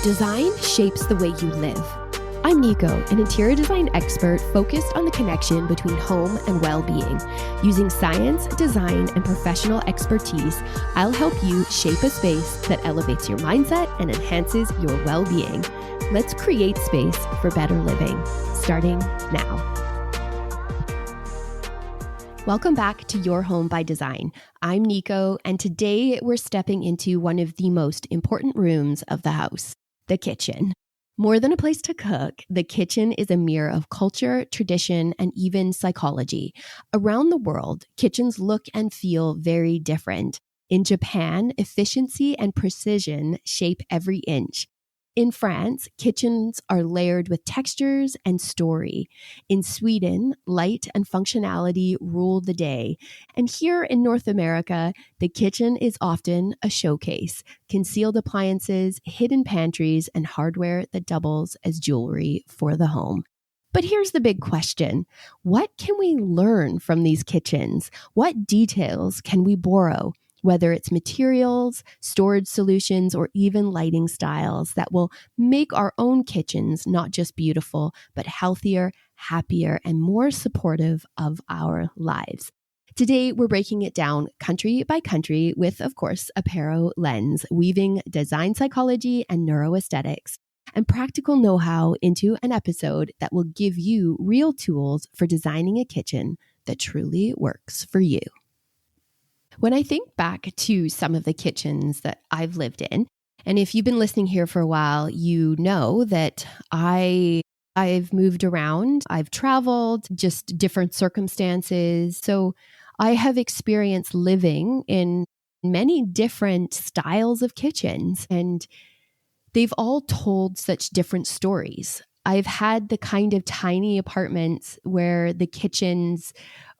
Design shapes the way you live. I'm Nico, an interior design expert focused on the connection between home and well-being. Using science, design, and professional expertise, I'll help you shape a space that elevates your mindset and enhances your well-being. Let's create space for better living, starting now. Welcome back to Your Home by Design. I'm Nico, and today we're stepping into one of the most important rooms of the house, the kitchen. More than a place to cook, the kitchen is a mirror of culture, tradition, and even psychology. Around the world, kitchens look and feel very different. In Japan, efficiency and precision shape every inch. In France, kitchens are layered with textures and story. In Sweden, light and functionality rule the day. And here in North America, the kitchen is often a showcase. Concealed appliances, hidden pantries, and hardware that doubles as jewelry for the home. But here's the big question. What can we learn from these kitchens? What details can we borrow? Whether it's materials, storage solutions, or even lighting styles that will make our own kitchens not just beautiful, but healthier, happier, and more supportive of our lives. Today, we're breaking it down country by country with, of course, a Paro lens, weaving design psychology and neuroaesthetics and practical know-how into an episode that will give you real tools for designing a kitchen that truly works for you. When I think back to some of the kitchens that I've lived in, and if you've been listening here for a while, you know that I've moved around, I've traveled, just different circumstances. So I have experienced living in many different styles of kitchens, and they've all told such different stories. I've had the kind of tiny apartments where the kitchens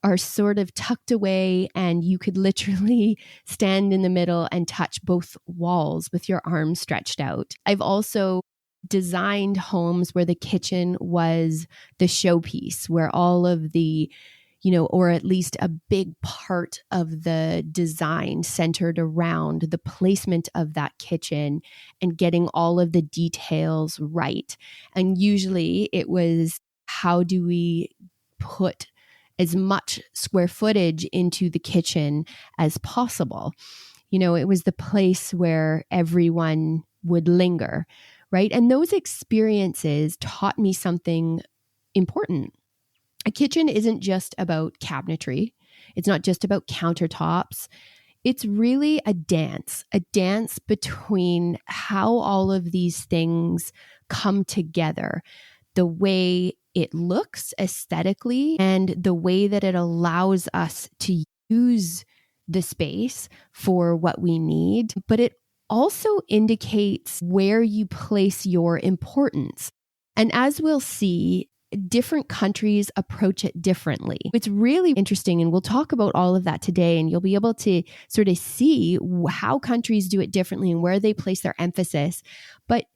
are sort of tucked away and you could literally stand in the middle and touch both walls with your arms stretched out. I've also designed homes where the kitchen was the showpiece, where all of the, or at least a big part of the design centered around the placement of that kitchen and getting all of the details right. And usually it was, how do we put as much square footage into the kitchen as possible? It was the place where everyone would linger, right? And those experiences taught me something important. A kitchen isn't just about cabinetry. It's not just about countertops. It's really a dance between how all of these things come together, the way it looks aesthetically and the way that it allows us to use the space for what we need. But it also indicates where you place your importance. And as we'll see, different countries approach it differently. It's really interesting, and we'll talk about all of that today, and you'll be able to sort of see how countries do it differently and where they place their emphasis. But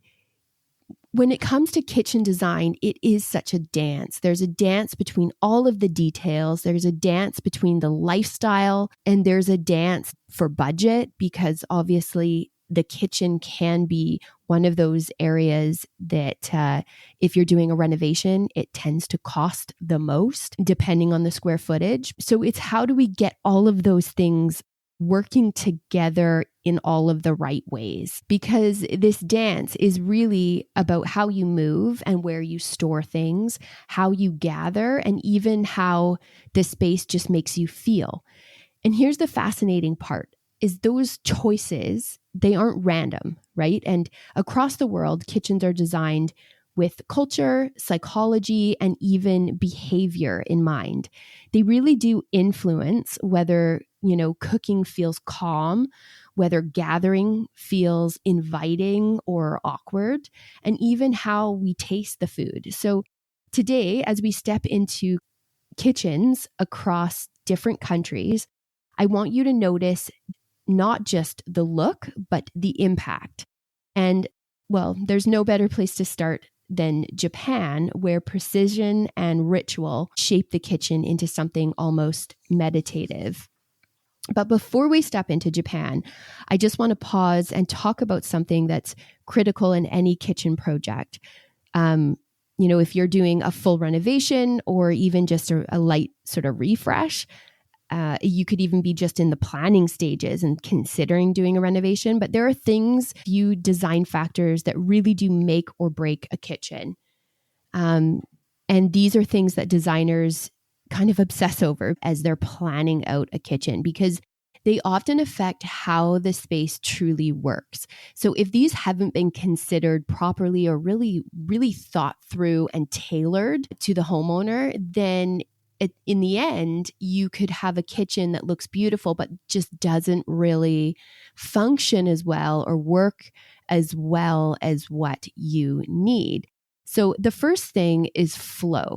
when it comes to kitchen design, it is such a dance. There's a dance between all of the details. There's a dance between the lifestyle, and there's a dance for budget, because obviously the kitchen can be one of those areas that if you're doing a renovation, it tends to cost the most depending on the square footage. So it's, how do we get all of those things working together in all of the right ways? Because this dance is really about how you move and where you store things, how you gather, and even how the space just makes you feel. And here's the fascinating part, is those choices, they aren't random, right? And across the world, kitchens are designed with culture, psychology, and even behavior in mind. They really do influence whether, cooking feels calm, whether gathering feels inviting or awkward, and even how we taste the food. So today, as we step into kitchens across different countries, I want you to notice not just the look, but the impact. And well, there's no better place to start than Japan, where precision and ritual shape the kitchen into something almost meditative. But before we step into Japan, I just want to pause and talk about something that's critical in any kitchen project. If you're doing a full renovation or even just a light sort of refresh, you could even be just in the planning stages and considering doing a renovation. But there are few design factors that really do make or break a kitchen. And these are things that designers kind of obsess over as they're planning out a kitchen, because they often affect how the space truly works. So if these haven't been considered properly or really, really thought through and tailored to the homeowner, then in the end, you could have a kitchen that looks beautiful, but just doesn't really function as well or work as well as what you need. So the first thing is flow.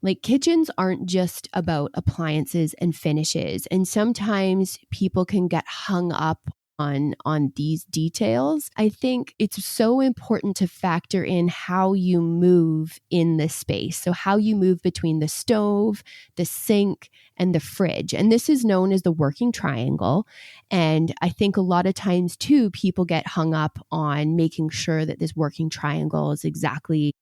Like, kitchens aren't just about appliances and finishes. And sometimes people can get hung up on these details. I think it's so important to factor in how you move in the space. So how you move between the stove, the sink, and the fridge. And this is known as the working triangle. And I think a lot of times too, people get hung up on making sure that this working triangle is exactly,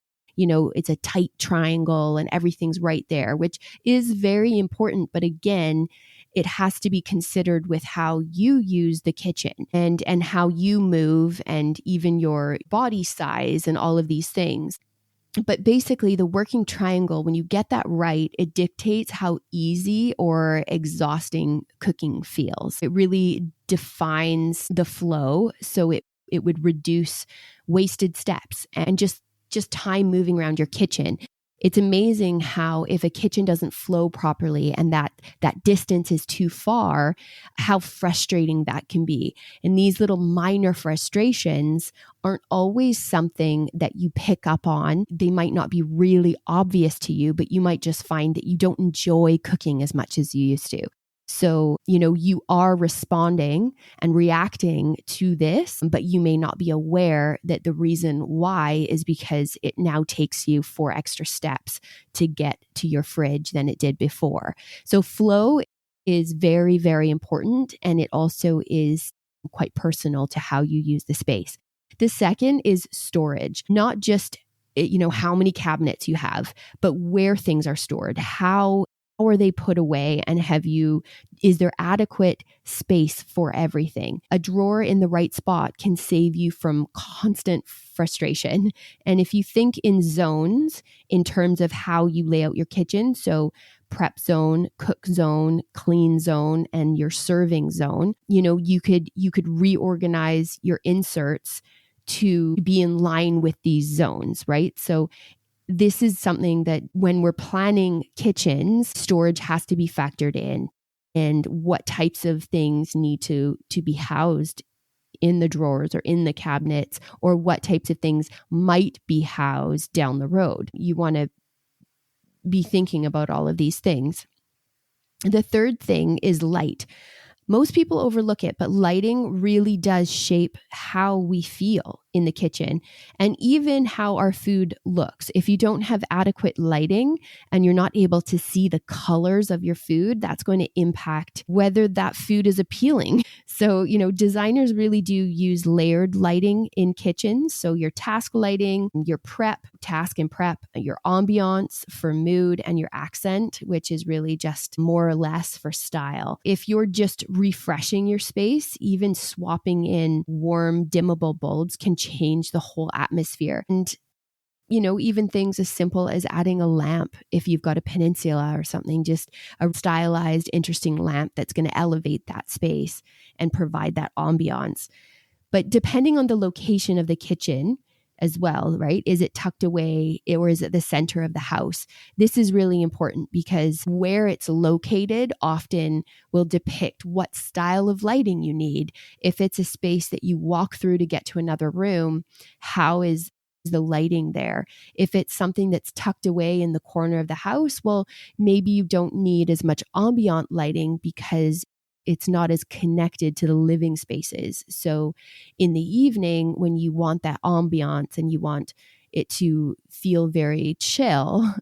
it's a tight triangle and everything's right there, which is very important. But again, it has to be considered with how you use the kitchen and how you move and even your body size and all of these things. But basically, the working triangle, when you get that right, it dictates how easy or exhausting cooking feels. It really defines the flow. So it would reduce wasted steps and just time moving around your kitchen. It's amazing how if a kitchen doesn't flow properly and that distance is too far, how frustrating that can be. And these little minor frustrations aren't always something that you pick up on. They might not be really obvious to you, but you might just find that you don't enjoy cooking as much as you used to. So, you are responding and reacting to this, but you may not be aware that the reason why is because it now takes you 4 extra steps to get to your fridge than it did before. So flow is very, very important. And it also is quite personal to how you use the space. The second is storage, not just, how many cabinets you have, but where things are stored. How are they put away, and is there adequate space for everything? A drawer in the right spot can save you from constant frustration. And if you think in zones in terms of how you lay out your kitchen, so prep zone, cook zone, clean zone, and your serving zone, you could reorganize your inserts to be in line with these zones, right? So this is something that when we're planning kitchens, storage has to be factored in, and what types of things need to be housed in the drawers or in the cabinets, or what types of things might be housed down the road. You want to be thinking about all of these things. The third thing is light. Most people overlook it, but lighting really does shape how we feel in the kitchen and even how our food looks. If you don't have adequate lighting and you're not able to see the colors of your food, that's going to impact whether that food is appealing. So, designers really do use layered lighting in kitchens. So your task lighting, your task and prep, your ambiance for mood, and your accent, which is really just more or less for style. If you're just refreshing your space, even swapping in warm, dimmable bulbs can change the whole atmosphere. And, even things as simple as adding a lamp, if you've got a peninsula or something, just a stylized, interesting lamp that's going to elevate that space and provide that ambiance. But depending on the location of the kitchen as well, right? Is it tucked away or is it the center of the house? This is really important because where it's located often will depict what style of lighting you need. If it's a space that you walk through to get to another room, how is the lighting there? If it's something that's tucked away in the corner of the house, well, maybe you don't need as much ambient lighting because it's not as connected to the living spaces. So in the evening, when you want that ambiance and you want it to feel very chill,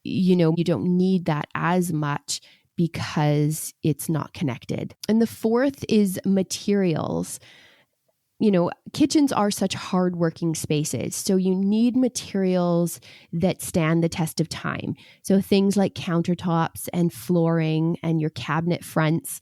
you don't need that as much because it's not connected. And the fourth is materials. Kitchens are such hardworking spaces. So you need materials that stand the test of time. So things like countertops and flooring and your cabinet fronts.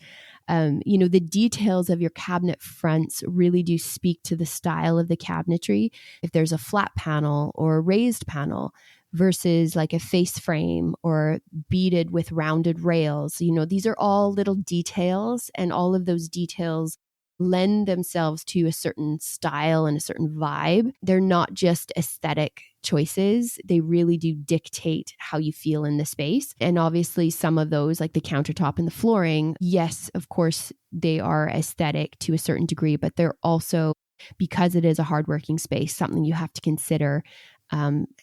The details of your cabinet fronts really do speak to the style of the cabinetry. If there's a flat panel or a raised panel versus like a face frame or beaded with rounded rails, these are all little details, and all of those details lend themselves to a certain style and a certain vibe. They're not just aesthetic choices. They really do dictate how you feel in the space. And obviously some of those, like the countertop and the flooring, yes, of course, they are aesthetic to a certain degree, but they're also, because it is a hardworking space, something you have to consider.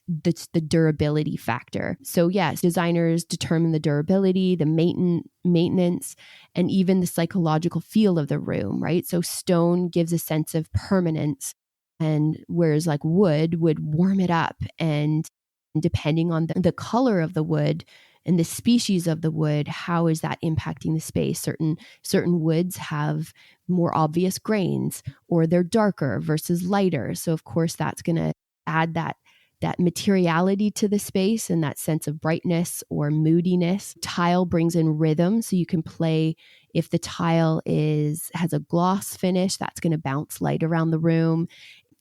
That's the durability factor. So yes, designers determine the durability, the maintenance, and even the psychological feel of the room, right? So stone gives a sense of permanence, and whereas like wood would warm it up. And depending on the color of the wood and the species of the wood, how is that impacting the space? Certain woods have more obvious grains, or they're darker versus lighter. So of course that's going to add that materiality to the space and that sense of brightness or moodiness. Tile brings in rhythm, so you can play. If the tile has a gloss finish, that's going to bounce light around the room.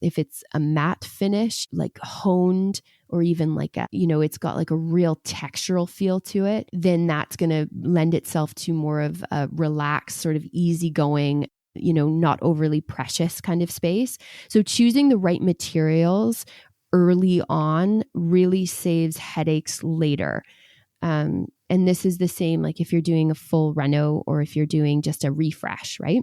If it's a matte finish, like honed, or even like it's got like a real textural feel to it, then that's going to lend itself to more of a relaxed, sort of easygoing, not overly precious kind of space. So choosing the right materials early on really saves headaches later. And this is the same, like if you're doing a full reno or if you're doing just a refresh, right?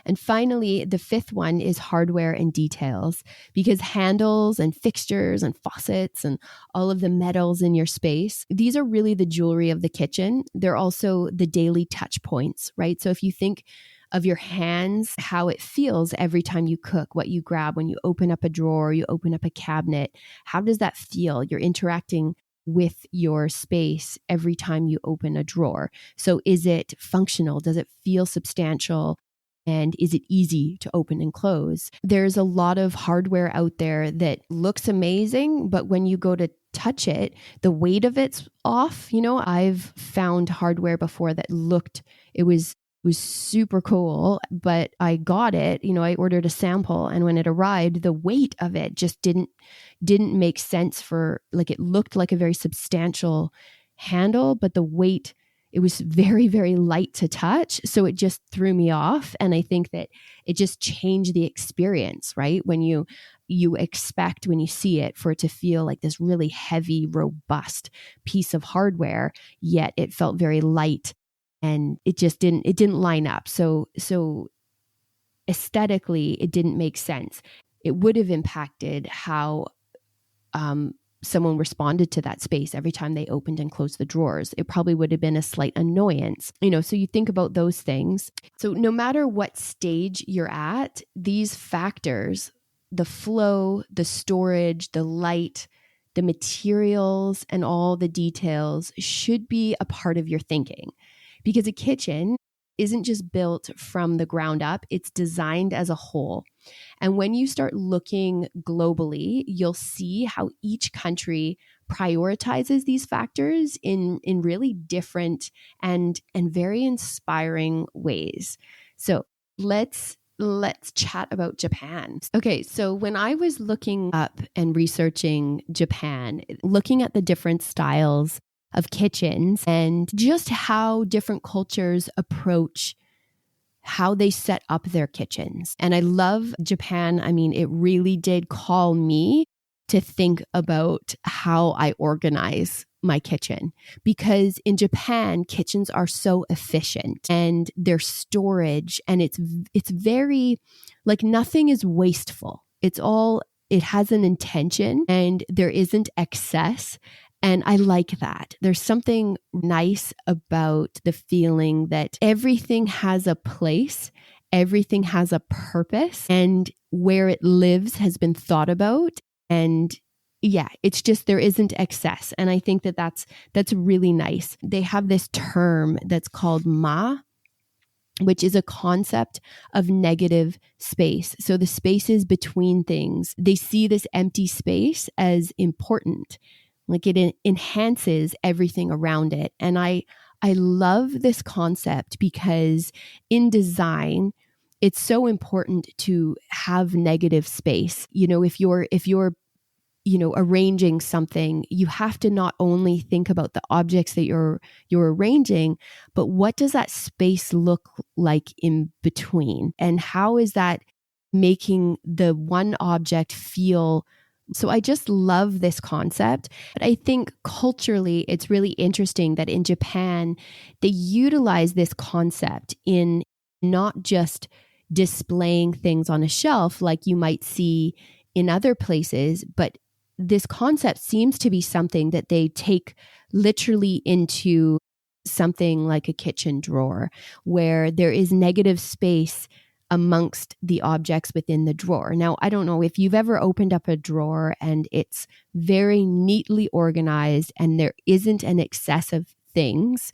And finally, the fifth one is hardware and details, because handles and fixtures and faucets and all of the metals in your space, these are really the jewelry of the kitchen. They're also the daily touch points, right? So if you think of your hands, how it feels every time you cook, what you grab when you open up a drawer, you open up a cabinet, how does that feel? You're interacting with your space every time you open a drawer. So is it functional? Does it feel substantial? And is it easy to open and close? There's a lot of hardware out there that looks amazing, but when you go to touch it, the weight of it's off. I've found hardware before that it was super cool, but I got it, I ordered a sample, and when it arrived, the weight of it just didn't make sense for, like, it looked like a very substantial handle, but the weight, it was very, very light to touch. So it just threw me off. And I think that it just changed the experience, right? When you expect, when you see it, for it to feel like this really heavy, robust piece of hardware, yet it felt very light. And it didn't line up. So aesthetically, it didn't make sense. It would have impacted how someone responded to that space every time they opened and closed the drawers. It probably would have been a slight annoyance. So you think about those things. So no matter what stage you're at, these factors, the flow, the storage, the light, the materials, and all the details should be a part of your thinking. Because a kitchen isn't just built from the ground up, it's designed as a whole. And when you start looking globally, you'll see how each country prioritizes these factors in really different and very inspiring ways. So let's chat about Japan. Okay, so when I was looking up and researching Japan, looking at the different styles of kitchens and just how different cultures approach how they set up their kitchens. And I love Japan. I mean, it really did call me to think about how I organize my kitchen, because in Japan, kitchens are so efficient, and their storage, and it's very, like, nothing is wasteful. It has an intention, and there isn't excess. And I like that. There's something nice about the feeling that everything has a place, everything has a purpose, and where it lives has been thought about, and Yeah, it's just there isn't excess. And I think that that's really nice. They have this term that's called ma, which is a concept of negative space. So the spaces between things, they see this empty space as important. Like it enhances everything around it. And I love this concept because in design, it's so important to have negative space. If you're arranging something, you have to not only think about the objects that you're arranging, but what does that space look like in between? And how is that making the one object feel? So I just love this concept. But I think culturally, it's really interesting that in Japan, they utilize this concept in not just displaying things on a shelf like you might see in other places, but this concept seems to be something that they take literally into something like a kitchen drawer, where there is negative space amongst the objects within the drawer. Now, I don't know if you've ever opened up a drawer and it's very neatly organized and there isn't an excess of things,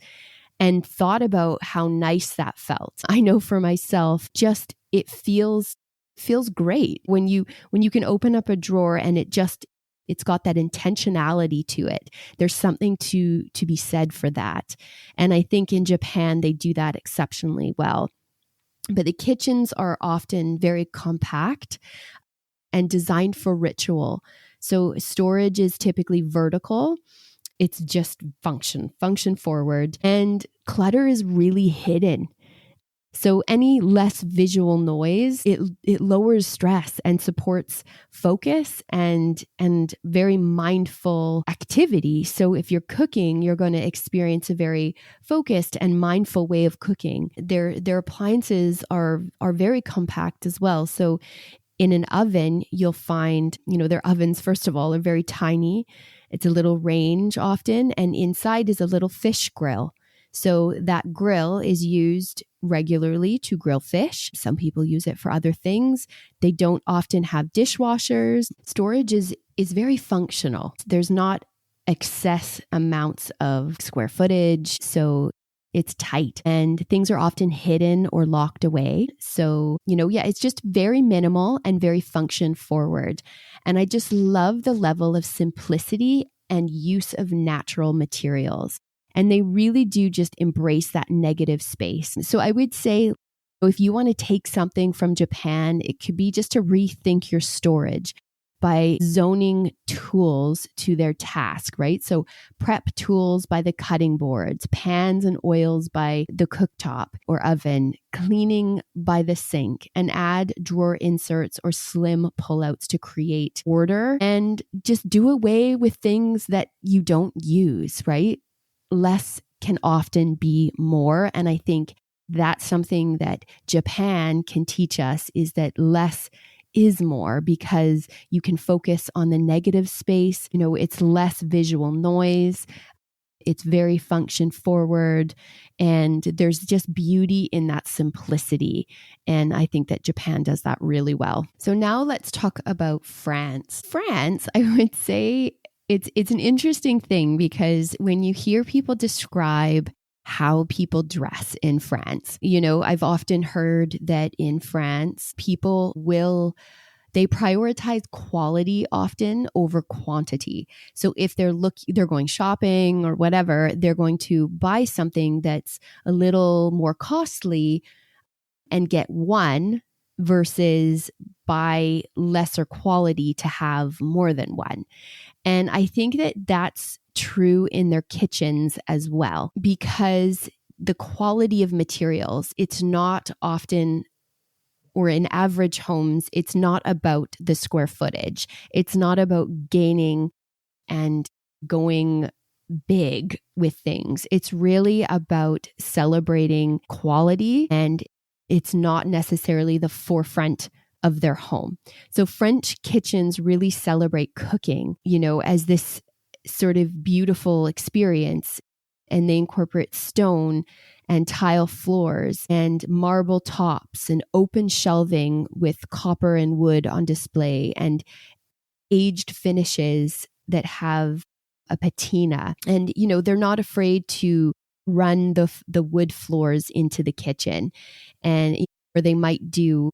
and thought about how nice that felt. I know for myself, just it feels great when you can open up a drawer and it's got that intentionality to it. There's something to be said for that. And I think in Japan, they do that exceptionally well. But the kitchens are often very compact and designed for ritual. So storage is typically vertical. It's just function forward. And clutter is really hidden. So any less visual noise, it lowers stress and supports focus and very mindful activity. So if you're cooking, you're going to experience a very focused and mindful way of cooking. Their appliances are very compact as well. So in an oven, you'll find, their ovens, first of all, are very tiny. It's a little range often, and inside is a little fish grill. So that grill is used regularly to grill fish. Some people use it for other things. They don't often have dishwashers. Storage is very functional. There's not excess amounts of square footage. So it's tight and things are often hidden or locked away. So, it's just very minimal and very function forward. And I just love the level of simplicity and use of natural materials. And they really do just embrace that negative space. So I would say if you want to take something from Japan, it could be just to rethink your storage by zoning tools to their task, right? So prep tools by the cutting boards, pans and oils by the cooktop or oven, cleaning by the sink, and add drawer inserts or slim pullouts to create order, and just do away with things that you don't use, right? Less can often be more. And I think that's something that Japan can teach us, is that less is more, because you can focus on the negative space. It's less visual noise. It's very function forward. And there's just beauty in that simplicity. And I think that Japan does that really well. So now let's talk about France. France, I would say it's an interesting thing, because when you hear people describe how people dress in France, I've often heard that in France, people they prioritize quality often over quantity. So if they're going shopping or whatever, they're going to buy something that's a little more costly and get one, versus buy lesser quality to have more than one. And I think that that's true in their kitchens as well, because the quality of materials, it's not often, or in average homes, it's not about the square footage. It's not about gaining and going big with things. It's really about celebrating quality, and it's not necessarily the forefront of their home. So French kitchens really celebrate cooking, as this sort of beautiful experience. And they incorporate stone and tile floors and marble tops and open shelving with copper and wood on display. And aged finishes that have a patina. And, they're not afraid to run the wood floors into the kitchen. And or they might do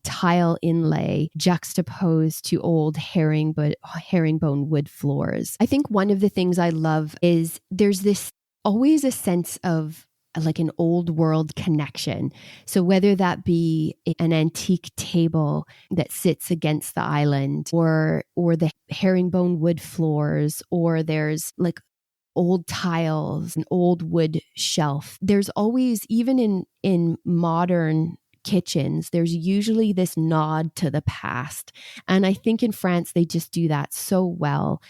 tile inlay juxtaposed to old herringbone wood floors. I think one of the things I love is there's this always a sense of like an old world connection. So whether that be an antique table that sits against the island or the herringbone wood floors, or there's like old tiles, an old wood shelf. There's always, even in modern kitchens, there's usually this nod to the past. And I think in France, they just do that so well.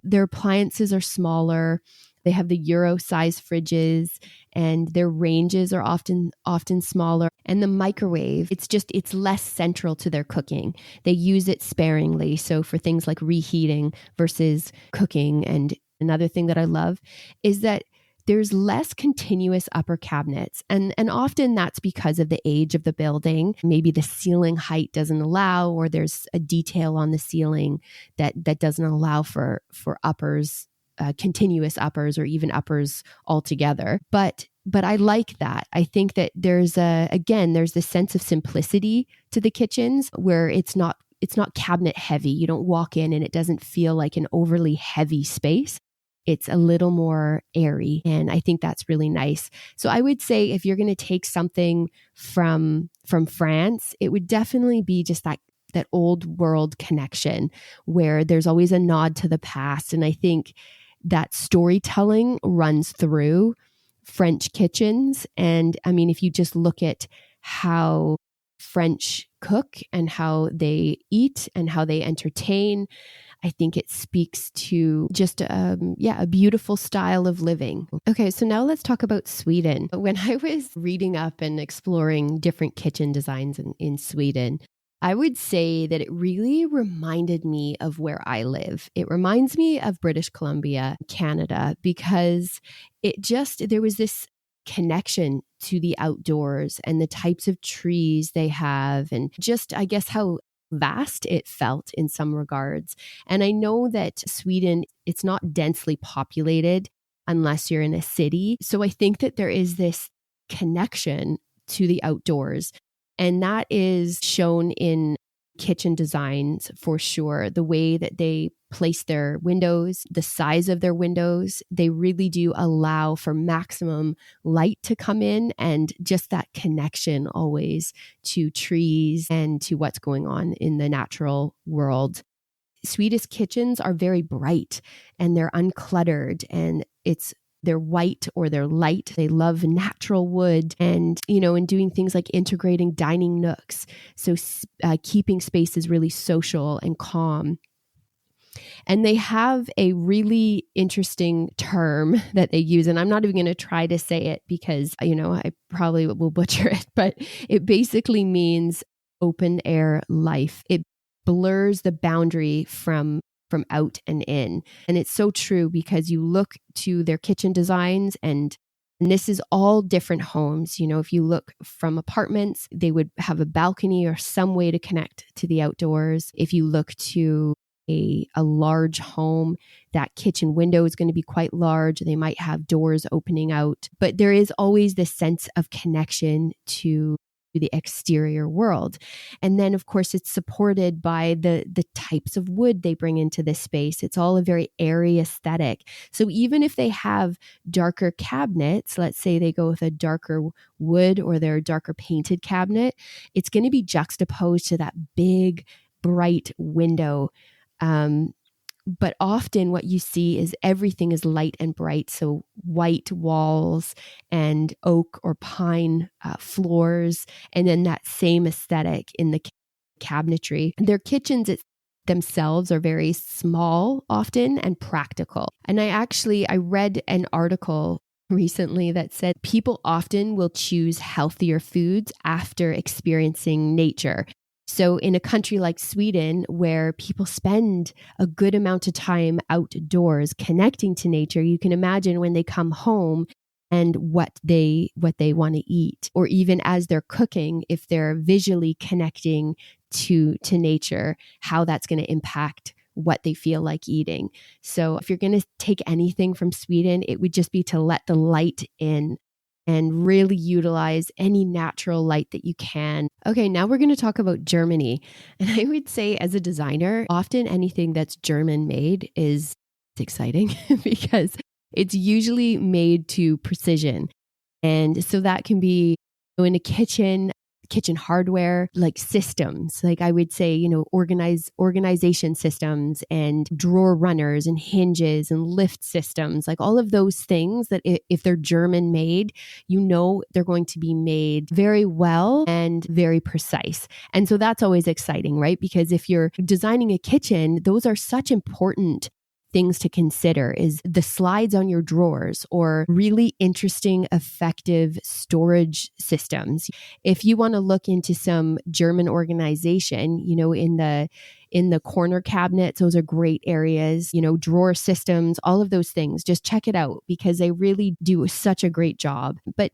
Their appliances are smaller. They have the Euro size fridges, and their ranges are often smaller. And the microwave, it's less central to their cooking. They use it sparingly. So for things like reheating versus cooking. And another thing that I love is that there's less continuous upper cabinets. And often that's because of the age of the building. Maybe the ceiling height doesn't allow, or there's a detail on the ceiling that doesn't allow for uppers, continuous uppers, or even uppers altogether. But I like that. I think that there's this sense of simplicity to the kitchens where it's not cabinet heavy. You don't walk in and it doesn't feel like an overly heavy space. It's a little more airy, and I think that's really nice. So I would say if you're going to take something from France, it would definitely be just that old world connection where there's always a nod to the past. And I think that storytelling runs through French kitchens. And I mean, if you just look at how French cook and how they eat and how they entertain, I think it speaks to just a beautiful style of living. Okay, so now let's talk about Sweden. When I was reading up and exploring different kitchen designs in Sweden, I would say that it really reminded me of where I live. It reminds me of British Columbia, Canada, because there was this connection to the outdoors and the types of trees they have, and just, I guess, how vast it felt in some regards. And I know that Sweden, it's not densely populated unless you're in a city. So I think that there is this connection to the outdoors. And that is shown in kitchen designs for sure. The way that they place their windows, the size of their windows, they really do allow for maximum light to come in, and just that connection always to trees and to what's going on in the natural world. Swedish kitchens are very bright and they're uncluttered, and they're white or they're light. They love natural wood and, and doing things like integrating dining nooks. So keeping spaces really social and calm. And they have a really interesting term that they use, and I'm not even going to try to say it because, I probably will butcher it, but it basically means open air life. It blurs the boundary from out and in. And it's so true, because you look to their kitchen designs, and this is all different homes. If you look from apartments, they would have a balcony or some way to connect to the outdoors. If you look to a large home, that kitchen window is going to be quite large. They might have doors opening out, but there is always this sense of connection to the exterior world. And then, of course, it's supported by the types of wood they bring into this space. It's all a very airy aesthetic. So even if they have darker cabinets, let's say they go with a darker wood or their darker painted cabinet, it's going to be juxtaposed to that big, bright window. But often what you see is everything is light and bright. So white walls and oak or pine floors, and then that same aesthetic in the cabinetry. Their kitchens themselves are very small often and practical. And I read an article recently that said people often will choose healthier foods after experiencing nature. So in a country like Sweden, where people spend a good amount of time outdoors connecting to nature, you can imagine when they come home and what they want to eat, or even as they're cooking, if they're visually connecting to nature, how that's going to impact what they feel like eating. So if you're going to take anything from Sweden, it would just be to let the light in and really utilize any natural light that you can. Okay, now we're going to talk about Germany. And I would say as a designer, often anything that's German made is exciting because it's usually made to precision. And so that can be in a kitchen hardware, like systems, like I would say, organization systems and drawer runners and hinges and lift systems, like all of those things that if they're German made, they're going to be made very well and very precise. And so that's always exciting, right? Because if you're designing a kitchen, those are such important things to consider, is the slides on your drawers or really interesting, effective storage systems. If you want to look into some German organization, in the corner cabinets, those are great areas, drawer systems, all of those things, just check it out because they really do such a great job. But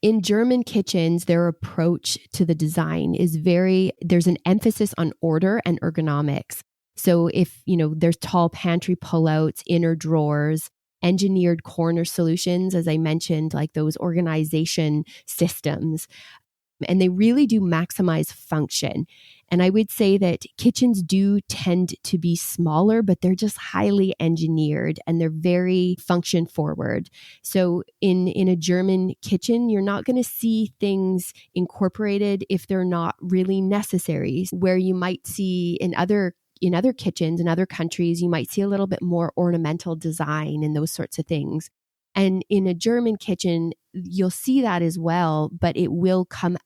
in German kitchens, their approach to the design is there's an emphasis on order and ergonomics. So if, there's tall pantry pullouts, inner drawers, engineered corner solutions, as I mentioned, like those organization systems, and they really do maximize function. And I would say that kitchens do tend to be smaller, but they're just highly engineered and they're very function forward. So in a German kitchen, you're not going to see things incorporated if they're not really necessary, where you might see in other kitchens in other countries, you might see a little bit more ornamental design and those sorts of things. And in a German kitchen, you'll see that as well, but it will come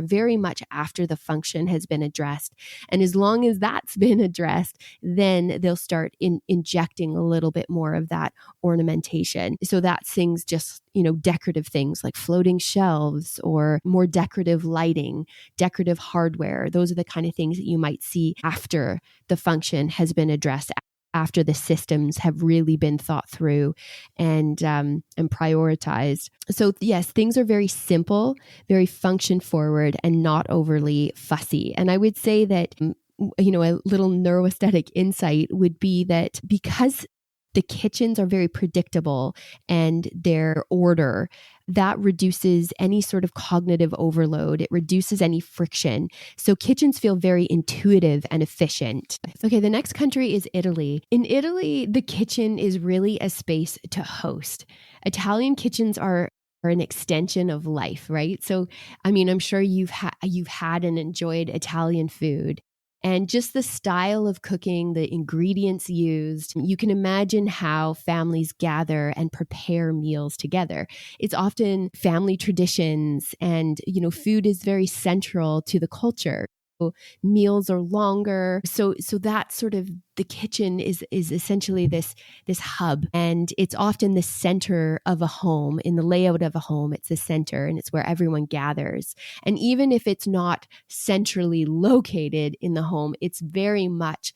very much after the function has been addressed. And as long as that's been addressed, then they'll start injecting a little bit more of that ornamentation. So that's things just, decorative things like floating shelves or more decorative lighting, decorative hardware. Those are the kind of things that you might see after the function has been addressed, after the systems have really been thought through and prioritized. So yes, things are very simple, very function forward, and not overly fussy. And I would say that, a little neuroaesthetic insight would be that because the kitchens are very predictable and their order, that reduces any sort of cognitive overload. It reduces any friction. So kitchens feel very intuitive and efficient. Okay, the next country is Italy. In Italy, the kitchen is really a space to host. Italian kitchens are an extension of life, right? So, I'm sure you've had and enjoyed Italian food. And just the style of cooking, the ingredients used, you can imagine how families gather and prepare meals together. It's often family traditions and, food is very central to the culture. So meals are longer. So that sort of, the kitchen is essentially this hub, and it's often the center of a home. In the layout of a home, it's the center and it's where everyone gathers. And even if it's not centrally located in the home, it's very much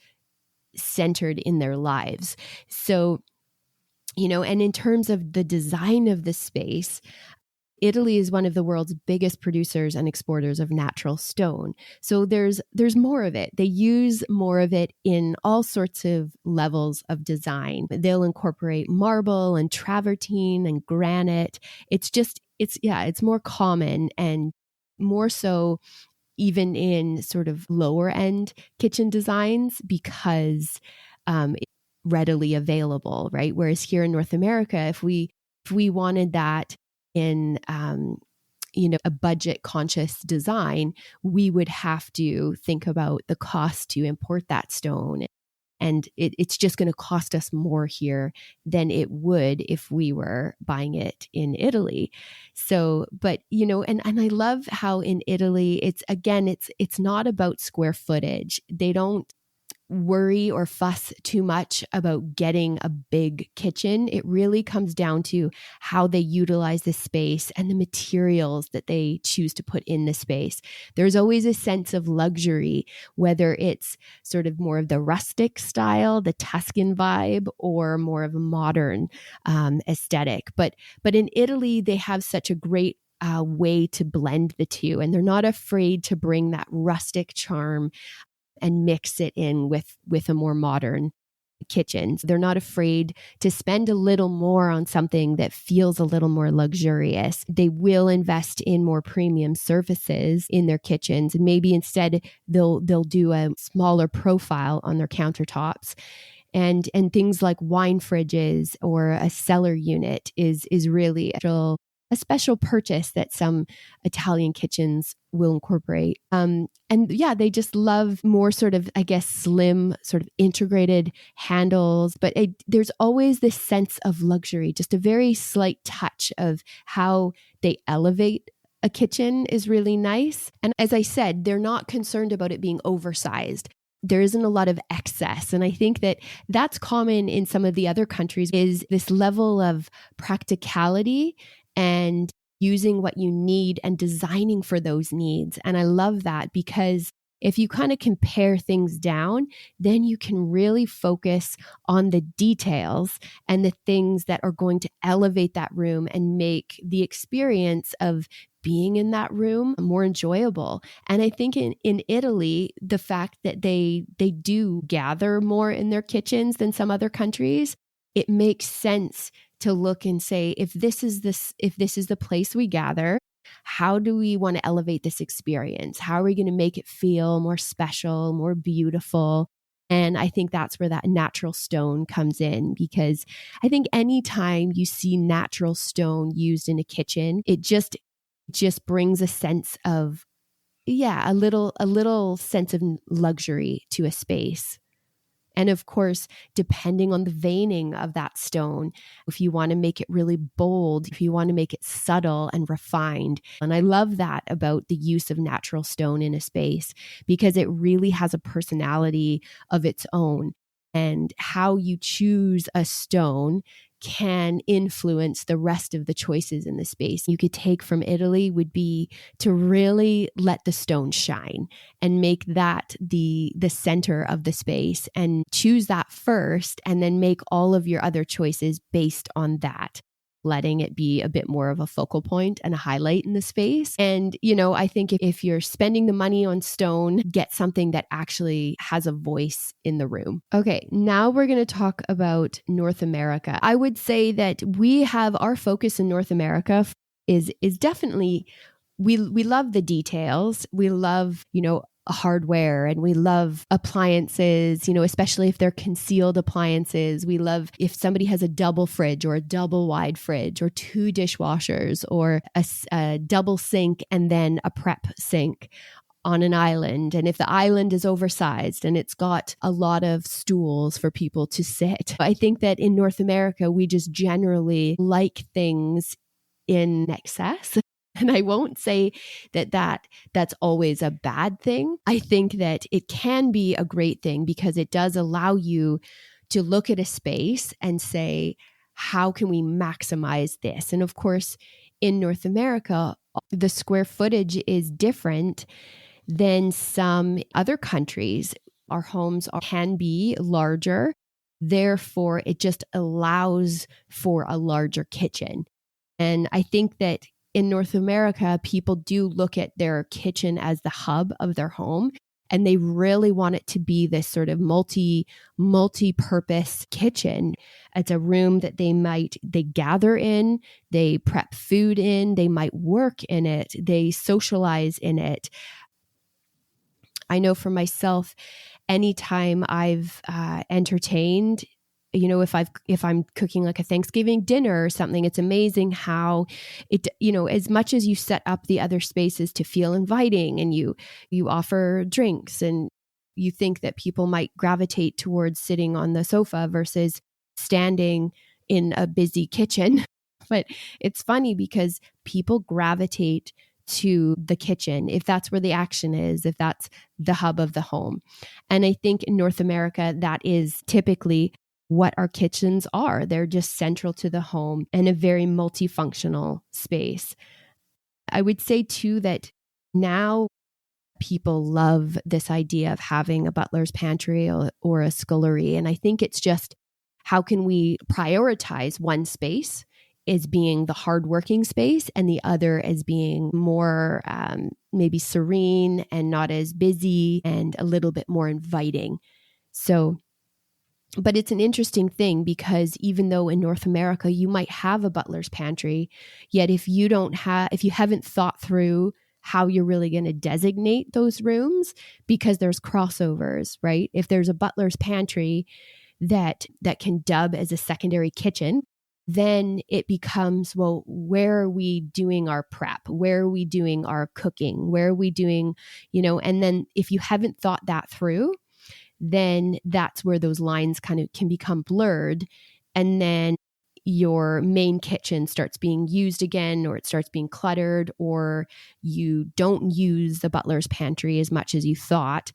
centered in their lives. So, and in terms of the design of the space, Italy is one of the world's biggest producers and exporters of natural stone. So there's more of it. They use more of it in all sorts of levels of design. They'll incorporate marble and travertine and granite. It's more common and more so even in sort of lower end kitchen designs because it's readily available, right? Whereas here in North America, if we wanted that in a budget conscious design, we would have to think about the cost to import that stone. And it's just going to cost us more here than it would if we were buying it in Italy. So, but, and I love how in Italy, it's not about square footage. They don't worry or fuss too much about getting a big kitchen. It really comes down to how they utilize the space and the materials that they choose to put in the space. There's always a sense of luxury, whether it's sort of more of the rustic style, the Tuscan vibe, or more of a modern aesthetic. But in Italy, they have such a great way to blend the two. And they're not afraid to bring that rustic charm and mix it in with a more modern kitchen. They're not afraid to spend a little more on something that feels a little more luxurious. They will invest in more premium surfaces in their kitchens. And maybe instead they'll do a smaller profile on their countertops. And things like wine fridges or a cellar unit is really a special purchase that some Italian kitchens will incorporate. And yeah, they just love more sort of, I guess, slim, sort of integrated handles. But there's always this sense of luxury, just a very slight touch of how they elevate a kitchen is really nice. And as I said, they're not concerned about it being oversized. There isn't a lot of excess. And I think that that's common in some of the other countries, is this level of practicality and using what you need and designing for those needs. And I love that, because if you kind of compare things down, then you can really focus on the details and the things that are going to elevate that room and make the experience of being in that room more enjoyable. And I think in Italy, the fact that they do gather more in their kitchens than some other countries, it makes sense to look and say, if this is the place we gather, how do we want to elevate this experience? How are we going to make it feel more special, more beautiful? And I think that's where that natural stone comes in, because I think anytime you see natural stone used in a kitchen, it just brings a sense of, a little sense of luxury to a space. And of course, depending on the veining of that stone, if you want to make it really bold, if you want to make it subtle and refined. And I love that about the use of natural stone in a space, because it really has a personality of its own. And how you choose a stone can influence the rest of the choices in the space. You could take from Italy would be to really let the stone shine and make that the center of the space, and choose that first, and then make all of your other choices based on that, letting it be a bit more of a focal point and a highlight in the space. And, I think if you're spending the money on stone, get something that actually has a voice in the room. Okay, now we're going to talk about North America. I would say that we have our focus in North America is definitely, we love the details. We love, hardware, and we love appliances, especially if they're concealed appliances. We love if somebody has a double fridge or a double wide fridge or 2 dishwashers or a double sink and then a prep sink on an island. And if the island is oversized and it's got a lot of stools for people to sit. I think that in North America, we just generally like things in excess. And I won't say that's always a bad thing. I think that it can be a great thing, because it does allow you to look at a space and say, how can we maximize this? And of course, in North America, the square footage is different than some other countries. Our homes can be larger. Therefore, it just allows for a larger kitchen. And I think that in North America, people do look at their kitchen as the hub of their home, and they really want it to be this sort of multi-purpose kitchen. It's a room that they gather in, they prep food in, they might work in it, they socialize in it. I know for myself, anytime I've entertained, if I'm cooking like a Thanksgiving dinner or something, it's amazing how it, as much as you set up the other spaces to feel inviting, and you offer drinks, and you think that people might gravitate towards sitting on the sofa versus standing in a busy kitchen. But it's funny, because people gravitate to the kitchen if that's where the action is, if that's the hub of the home. And I think in North America, that is typically what our kitchens are. They're just central to the home and a very multifunctional space. I would say too that now people love this idea of having a butler's pantry or a scullery. And I think it's just, how can we prioritize one space as being the hardworking space and the other as being more maybe serene and not as busy and a little bit more inviting. So, but it's an interesting thing because even though in North America you might have a butler's pantry, yet if you haven't thought through how you're really going to designate those rooms, because there's crossovers, right? If there's a butler's pantry that can dub as a secondary kitchen, then it becomes, well, where are we doing our prep? Where are we doing our cooking? Where are we doing, and then if you haven't thought that through, then that's where those lines kind of can become blurred. And then your main kitchen starts being used again, or it starts being cluttered, or you don't use the butler's pantry as much as you thought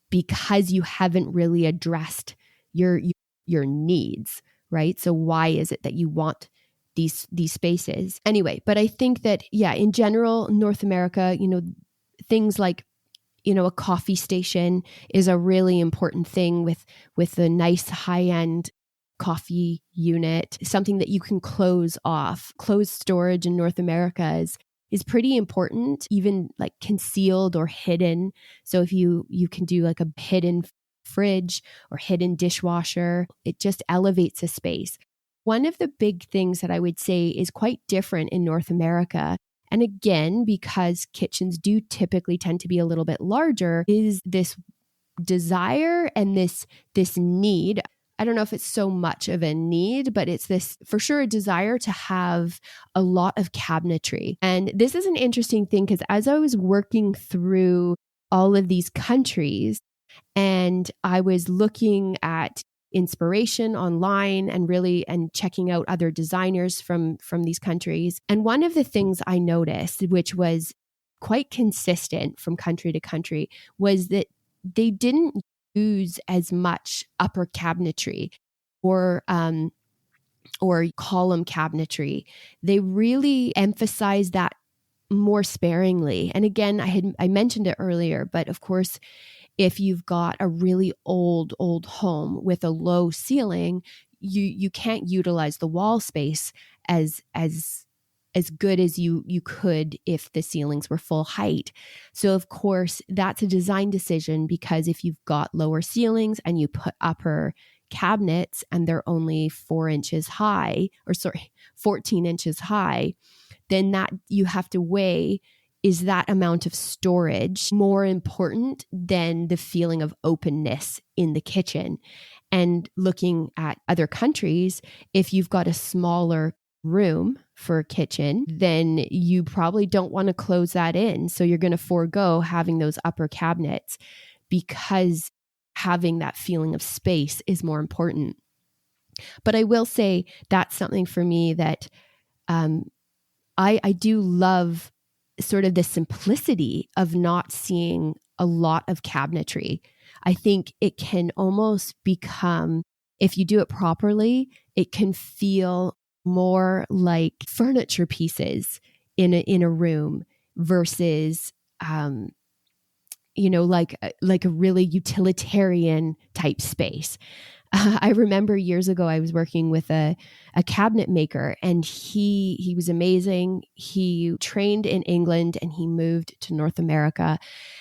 because you haven't really addressed your needs, right? So why is it that you want these spaces? Anyway, but I think that, in general, North America, things like, a coffee station is a really important thing with a nice high-end coffee unit, something that you can close off. Closed storage in North America is pretty important, even like concealed or hidden. So if you can do like a hidden fridge or hidden dishwasher, it just elevates a space. One of the big things that I would say is quite different in North America, and again, because kitchens do typically tend to be a little bit larger, is this desire and this need. I don't know if it's so much of a need, but it's this, for sure, a desire to have a lot of cabinetry. And this is an interesting thing because as I was working through all of these countries and I was looking at inspiration online and checking out other designers from these countries. And one of the things I noticed, which was quite consistent from country to country, was that they didn't use as much upper cabinetry or column cabinetry. They really emphasized that more sparingly. And again, I mentioned it earlier, but of course, if you've got a really old home with a low ceiling, you can't utilize the wall space as good as you could if the ceilings were full height. So of course, that's a design decision, because if you've got lower ceilings and you put upper cabinets and they're only 14 inches high, then that you have to weigh, is that amount of storage more important than the feeling of openness in the kitchen? And looking at other countries, if you've got a smaller room for a kitchen, then you probably don't want to close that in. So you're going to forego having those upper cabinets because having that feeling of space is more important. But I will say that's something for me that I do love, sort of the simplicity of not seeing a lot of cabinetry. I think it can almost become, if you do it properly, it can feel more like furniture pieces in a room versus like a really utilitarian type space. I remember years ago, I was working with a cabinet maker, and he was amazing. He trained in England and he moved to North America.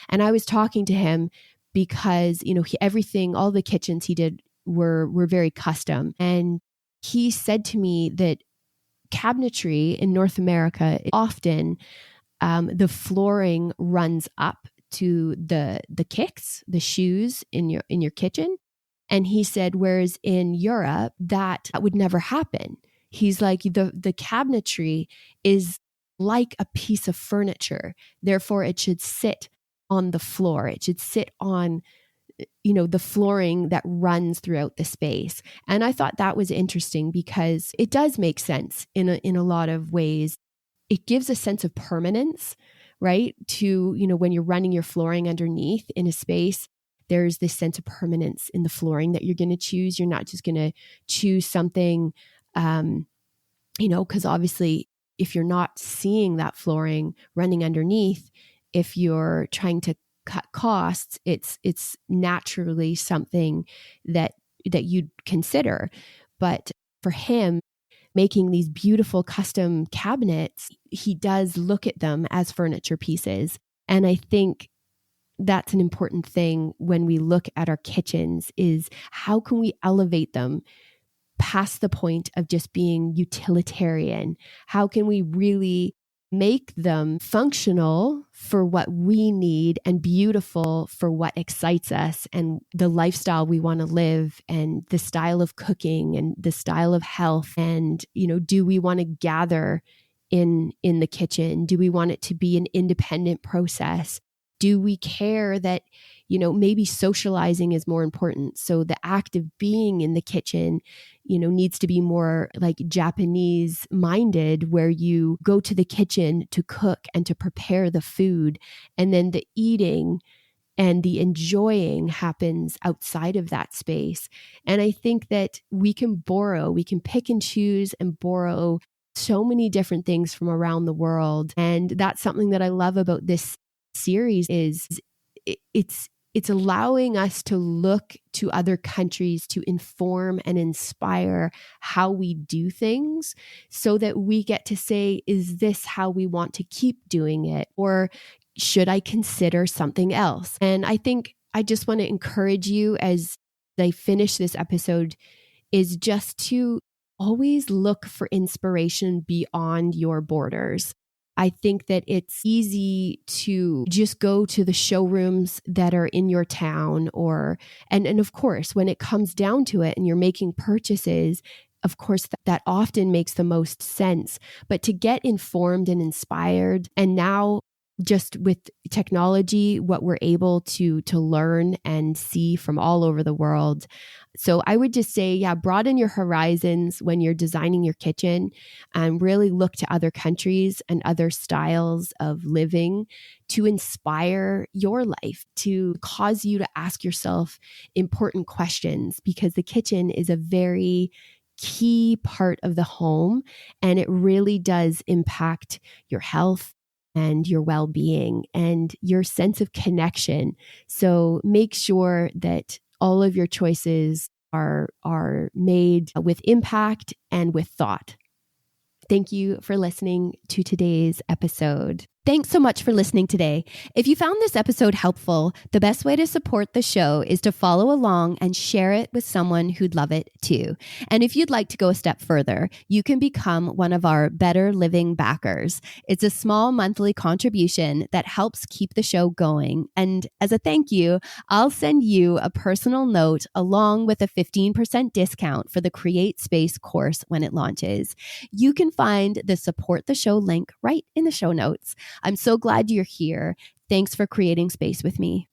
And I was talking to him because, all the kitchens he did were very custom. And he said to me that cabinetry in North America, often the flooring runs up to the kicks, the shoes in your kitchen. And he said, whereas in Europe, that would never happen. He's like, the cabinetry is like a piece of furniture. Therefore, it should sit on the floor. It should sit on, the flooring that runs throughout the space. And I thought that was interesting because it does make sense in a lot of ways. It gives a sense of permanence, right? To, when you're running your flooring underneath in a space, there's this sense of permanence in the flooring that you're going to choose. You're not just going to choose something, because obviously if you're not seeing that flooring running underneath, if you're trying to cut costs, it's naturally something that you'd consider. But for him, making these beautiful custom cabinets, he does look at them as furniture pieces. And I think that's an important thing when we look at our kitchens is how can we elevate them past the point of just being utilitarian? How can we really make them functional for what we need and beautiful for what excites us and the lifestyle we want to live and the style of cooking and the style of health? And, do we want to gather in the kitchen? Do we want it to be an independent process? Do we care that, maybe socializing is more important? So the act of being in the kitchen, needs to be more like Japanese minded, where you go to the kitchen to cook and to prepare the food. And then the eating and the enjoying happens outside of that space. And I think that we can pick and choose and borrow so many different things from around the world. And that's something that I love about this series is it's allowing us to look to other countries to inform and inspire how we do things so that we get to say, is this how we want to keep doing it? Or should I consider something else? And I think I just want to encourage you as I finish this episode is just to always look for inspiration beyond your borders. I think that it's easy to just go to the showrooms that are in your town and of course, when it comes down to it and you're making purchases, of course, that often makes the most sense. But to get informed and inspired, and now just with technology, what we're able to learn and see from all over the world. So I would just say, broaden your horizons when you're designing your kitchen and really look to other countries and other styles of living to inspire your life, to cause you to ask yourself important questions, because the kitchen is a very key part of the home and it really does impact your health and your well-being and your sense of connection. So make sure that all of your choices are made with impact and with thought. Thank you for listening to today's episode. Thanks so much for listening today. If you found this episode helpful, the best way to support the show is to follow along and share it with someone who'd love it too. And if you'd like to go a step further, you can become one of our Better Living backers. It's a small monthly contribution that helps keep the show going. And as a thank you, I'll send you a personal note along with a 15% discount for the Create Space course when it launches. You can find the Support the Show link right in the show notes. I'm so glad you're here. Thanks for creating space with me.